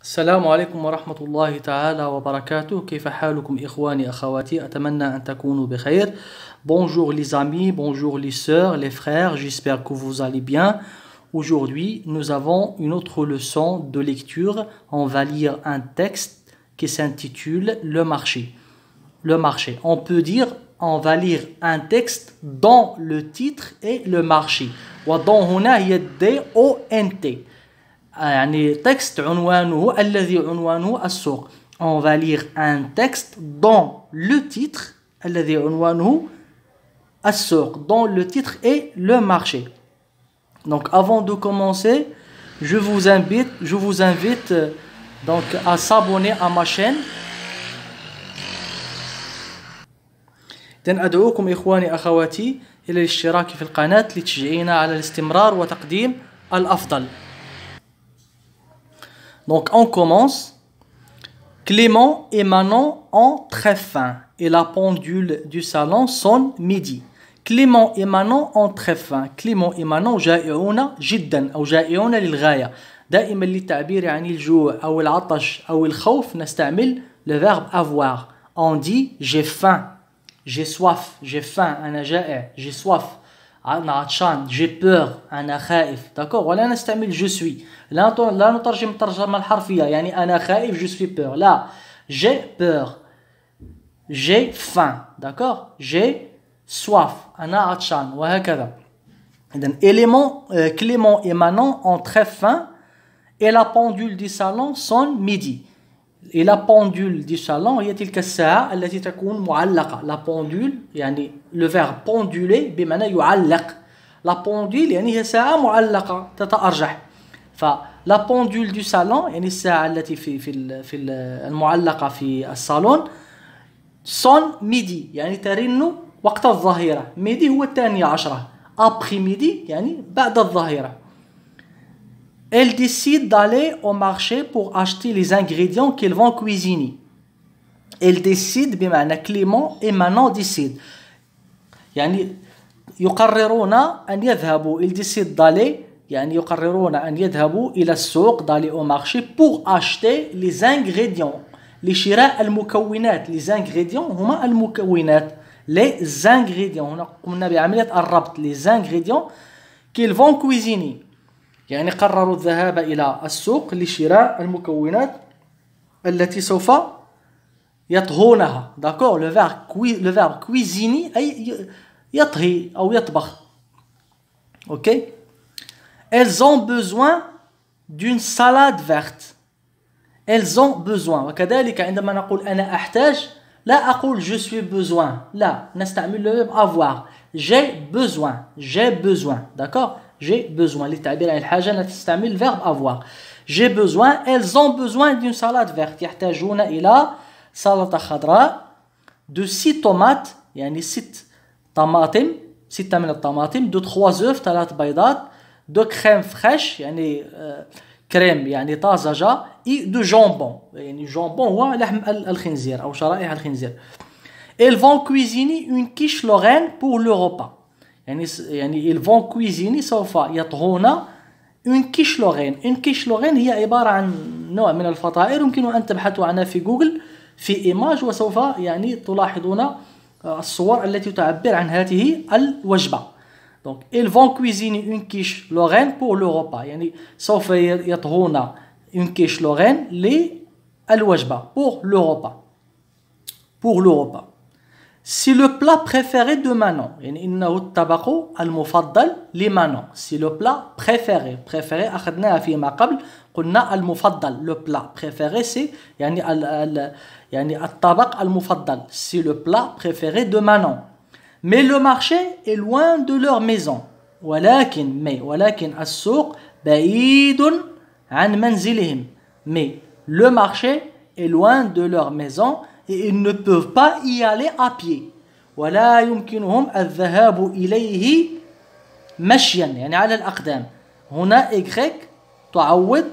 السلام عليكم ورحمة الله تعالى وبركاته. كيف حالكم إخواني أخواتي؟ أتمنى أن تكونوا بخير. Bonjour les amis, bonjour les sœurs, les frères, j'espère que vous allez bien. Aujourd'hui, nous avons une autre leçon de lecture. On va lire un texte qui s'intitule Le marché. Le marché. On peut dire, on va lire un texte dont le titre est le marché. وضع هنا هي D-O-N-T. يعني texte عنوانه الذي عنوانه السوق. On va lire un texte dont le titre الذي عنوانه السوق, dont le titre est le marché. Donc avant de commencer, je vous invite donc à s'abonner à ma chaîne. إذن أدعوكم إخواني أخواتي إلى الاشتراك في القناة لتشجيعنا على الاستمرار وتقديم الأفضل. Donc on commence. Clément et Manon ont très faim et la pendule du salon sonne midi. Clément et Manon ont très faim. Clément et Manon جائعون جدا أو جائعون للغاية. دائما للتعبير عن الجوع أو العطش أو الخوف نستعمل le verbe avoir. On dit j'ai faim, j'ai soif, j'ai faim, أنا جائع, j'ai soif, أنا عطشان, j'ai peur, أنا خائف. D'accord. ولا نستعمل je suis. لا نترجم الترجمة الحرفية يعني أنا خائف je suis peur. لا, j'ai peur, j'ai faim. D'accord. J'ai soif, أنا عطشان وهكذا. إذن Clément et Manon ont très faim et la pendule du salon sonne midi. Et la pendule du salon هي تلك الساعة التي تكون معلقة. La pendule يعني le verbe penduler بمعنى يعلق. La pendule يعني هي ساعة معلقة تتأرجح. فلا pendule du salon يعني الساعة التي في المعلقة في الصالون sonne midi يعني ترن وقت الظهيرة. ميدي هو 12 après midi يعني بعد الظهيرة. Elle décide d'aller au marché pour acheter les ingrédients qu'ils vont cuisiner. Elle décide بمعنى Clément et Manon décide يعني يقررون أن يذهبوا. Ils décident d'aller يعني يقررون أن يذهبوا إلى السوق d'aller au marché pour acheter les ingrédients. لشراء المكونات. Les ingrédients هما المكونات. Les ingrédients. هنا قمنا بعملية الربط. Les ingrédients qu'ils vont cuisiner. يعني قرروا الذهاب إلى السوق لشراء المكونات التي سوف يطهونها. D'accord. Le verbe cuisiner أي يطهي أو يطبخ. Ok. Elles ont besoin d'une salade verte. Elles ont besoin. وكذلك عندما نقول أنا أحتاج لا أقول je suis besoin. لا, نستعمل le verbe avoir. J'ai besoin. J'ai besoin. D'accord. J'ai besoin. للتعبير عن الحاجة نستعمل le verbe avoir. J'ai besoin. Elles ont besoin d'une salade verte. يحتاجون إلى سلطة خضراء. De 6 tomates. يعني 6 طماطم. 6 من الطماطم. De 3 œufs. 3 بيضات. De crème fraîche. يعني كريم يعني طازجة. et de jambon. يعني jambon هو لحم الخنزير أو شرائح الخنزير. Ils vont cuisiner une quiche lorraine pour le repas. يعني ils vont cuisiner سوف يطهون une quiche lorraine. Une quiche lorraine هي عبارة عن نوع من الفطائر يمكن أن تبحثوا عنها في جوجل في إيماج وسوف يعني تلاحظون الصور التي تعبر عن هذه الوجبة. Donc ils vont cuisiner une quiche lorraine pour le repas. يعني سوف يطهون une quiche lorraine للوجبة pour le repas. Pour le repas. C'est le plat préféré de Manon. يعني إنه الطبق المفضل لمانون. C'est le plat préféré. Préféré أخذناها فيما قبل قلنا المفضل. Le plat préféré c'est يعني الطبق المفضل. C'est le plat préféré de Manon. Mais le marché est loin de leur maison. ولكن السوق بعيد عن منزلهم. Mais le marché est loin de leur maison et ils ne peuvent pas y aller à pied. ولا يمكنهم الذهاب إليه مشيا يعني على الأقدام. هنا Y تعوض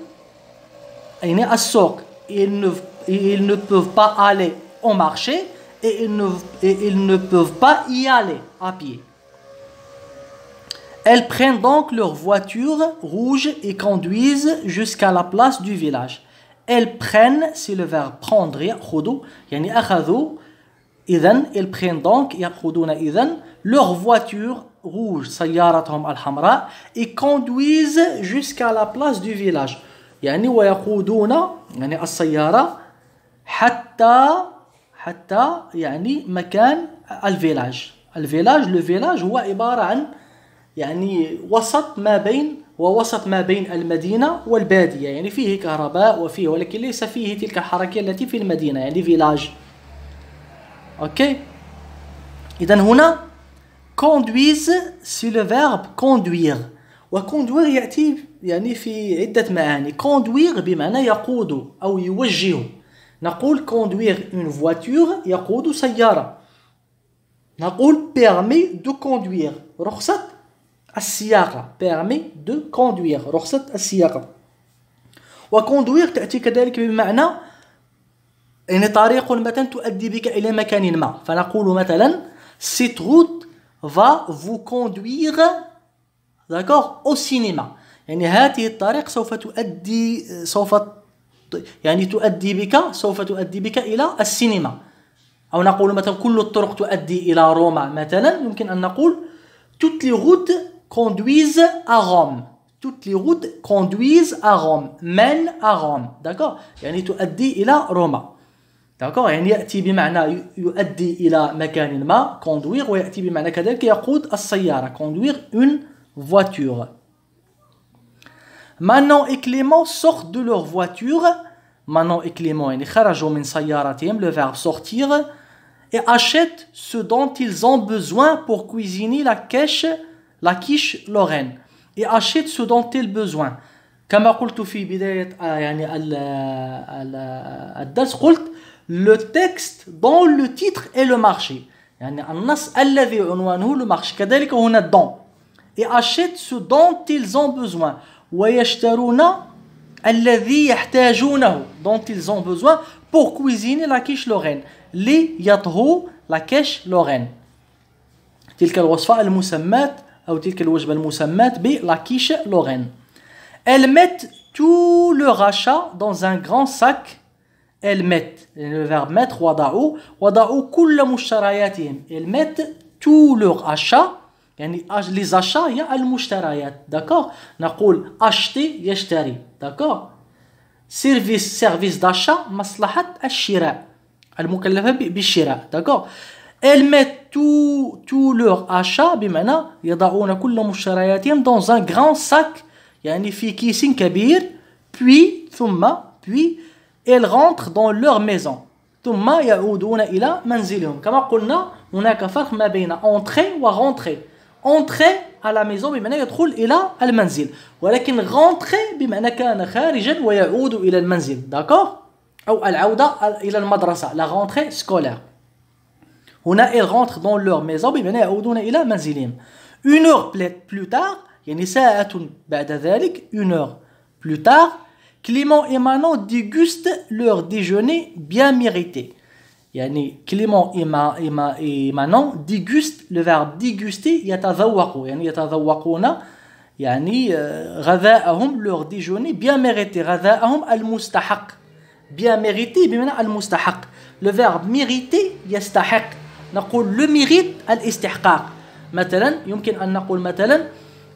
يعني السوق. Ils ne peuvent pas aller au marché et ils ne peuvent pas y aller à pied. Elles prennent donc leur voiture rouge et conduisent jusqu'à la place du village. elles prennent, c'est le verbe prendre, يأخذوا, يعني أخذوا, إذن, ils prennent donc, يأخذون إذن, leur voiture rouge, سيارتهم الحمراء, et conduisent jusqu'à la place du village. يعني ويقودون, يعني السيارة, حتى يعني مكان الفيلاج. le village هو عبارة عن يعني وسط ما بين المدينة والبادية، يعني فيه كهرباء وفيه، ولكن ليس فيه تلك الحركة التي في المدينة، يعني فيلاج. اوكي، إذا هنا conduise c'est le verbe conduire، وconduire يأتي يعني في عدة معاني. conduire بمعنى يقود أو يوجه، نقول conduire une voiture يقود سيارة، نقول permis de conduire رخصة السياقة، permis de conduire رخصة السياقة. وconduire تأتي كذلك بمعنى يعني طريق مثلا تؤدي بك إلى مكان ما، فنقول مثلا cette route va vous conduire d'accord au cinéma، يعني هذه الطريق سوف تؤدي بك إلى السينما. أو نقول مثلا كل الطرق تؤدي إلى روما مثلا، يمكن أن نقول toutes les routes conduisent à Rome، toutes les routes conduisent à Rome، mènent à Rome، d'accord، يعني تؤدي إلى روما، d'accord، يعني يأتي بمعنى يؤدي إلى مكان ما conduire، ويأتي بمعنى كذلك يقود السيارة conduire une voiture. Manon et Clément sortent de leur voiture. Manon et Clément يعني خرجوا من سيارتهم، le verbe sortir, et achètent ce dont ils ont besoin pour cuisiner la quiche lorraine. Et achètent ce dont ils ont besoin. كما قلت في بداية يعني الدرس، قلت le texte dans le titre est le marché، يعني النص الذي عنوانه le marché، كذلك هنا dans. Et achètent ce dont ils ont besoin، ويشترون الذي يحتاجونه dont ils ont besoin pour cuisiner la quiche lorraine، ليطهوا la quiche lorraine. تلك الوصفة المسماة أو تلك الوجبة المسماة ب la quiche lorraine. Elles mettent tout leur achat dans un grand sac. Elles mettent, le verbe mettre, وضعوا كل مشترياتهم. Elles mettent tout leur achat، يعني les achats هي المشتريات، d'accord، نقول acheter يشتري، d'accord، service d'achat مصلحة الشراء المكلفة بالشراء، d'accord. Elles mettent tout leur achat بمعنى يضعون كل مشترياتهم dans un grand sac، يعني في كيس كبير، puis elles rentrent dans leur maison، ثم يعودون إلى منزلهم. كما قلنا هناك فرق ما بين entrer و rentrer. entrer à la maison بمعنى يدخل إلى المنزل، ولكن rentrer بمعنى كان خارجا ويعود إلى المنزل، d'accord، أو العودة إلى المدرسة، la rentrée scolaire. هنا ils rentrent dans leur maison بمعنى يعودون إلى منزلهم. une heure plus tard، يعني ساعة بعد ذلك، une heure plus tard، Clément et Manon dégustent leur déjeuner bien mérité. يعني Clément et Manon dégustent، le verbe déguster يتذوقوا، يعني يتذوقون يعني غذاءهم leur déjeuner bien mérité، غذاءهم المستحق. bien mérité بمعنى المستحق. le verbe mériter يستحق، نقول le mérite الاستحقاق. مثلا يمكن أن نقول مثلا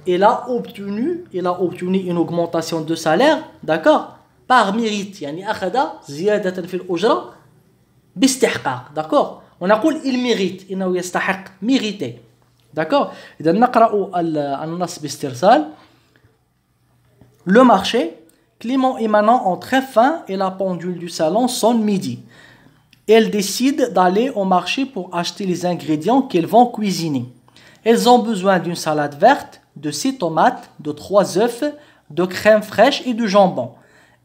il a obtenu une augmentation de salaire، d'accord، par mérite، يعني أخذ زيادة في الأجرة باستحقاق، d'accord. ونقول il mérite، إنه يستحق، mériter، d'accord. إذا نقرأ النص باسترسال. le marché. Clément et Manon ont très faim et la pendule du salon sonne midi. Elles décident d'aller au marché pour acheter les ingrédients qu'elles vont cuisiner. Elles ont besoin d'une salade verte, de 6 tomates, de 3 œufs, de crème fraîche et de jambon.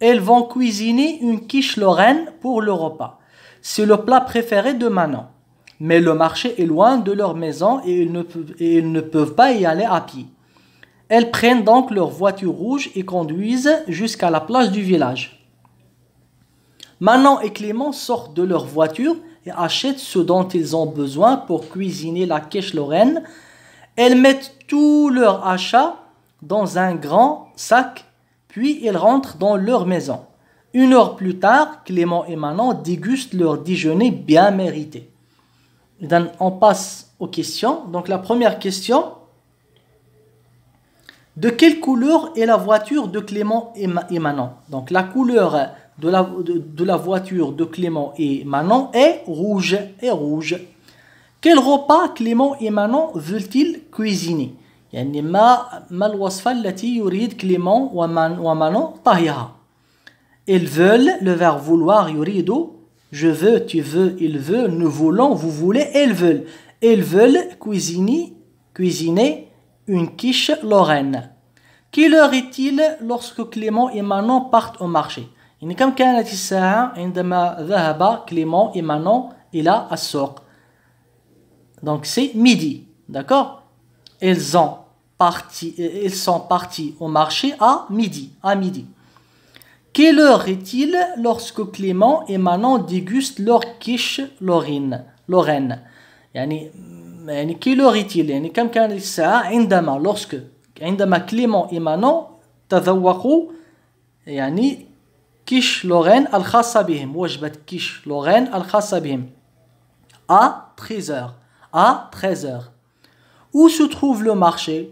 Elles vont cuisiner une quiche lorraine pour le repas. C'est le plat préféré de Manon. Mais le marché est loin de leur maison et ils ne peuvent pas y aller à pied. Elles prennent donc leur voiture rouge et conduisent jusqu'à la place du village. Manon et Clément sortent de leur voiture et achètent ce dont ils ont besoin pour cuisiner la quiche lorraine. Elles mettent tout leur achat dans un grand sac, puis elles rentrent dans leur maison. 1 heure plus tard, Clément et Manon dégustent leur déjeuner bien mérité. Donc, on passe aux questions. Donc la première question. De quelle couleur est la voiture de Clément et Manon? Donc la couleur de la voiture de Clément et Manon est rouge. Quel repas Clément et Manon veulent-ils cuisiner؟ يعني ما الوصفة التي يريد كليمون ومانون طهيها؟ Ils veulent, le verbe vouloir يريد, je veux, tu veux, il veut, nous voulons, vous voulez, elles veulent. Ils veulent cuisiner une quiche lorraine. Quelle heure est-il lorsque Clément et Manon partent au marché? يعني كم كانت الساعة عندما ذهب كليمون et Manon إلى السوق? Donc c'est midi, d'accord? Ils sont partis au marché à midi. Quelle heure est-il lorsque Clément et Manon dégustent leur quiche lorraine? يعني quelle heure est-il؟ يعني كم كانت الساعة عندما كليمون et Manon تذوقوا يعني quiche lorraine الخاصة بهم، وجبة quiche lorraine الخاصة بهم. À 13h. Où se trouve le marché?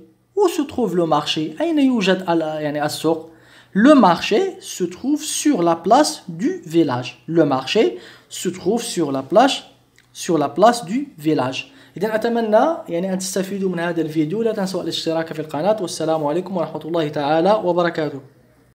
أين يوجد يعني السوق؟ Le marché se trouve sur la place du village. Le marché se trouve sur la place du village. إذن أتمنى يعني أن تستفيدوا من هذا الفيديو. لا تنسوا الاشتراك في القناة. والسلام عليكم ورحمة الله تعالى وبركاته.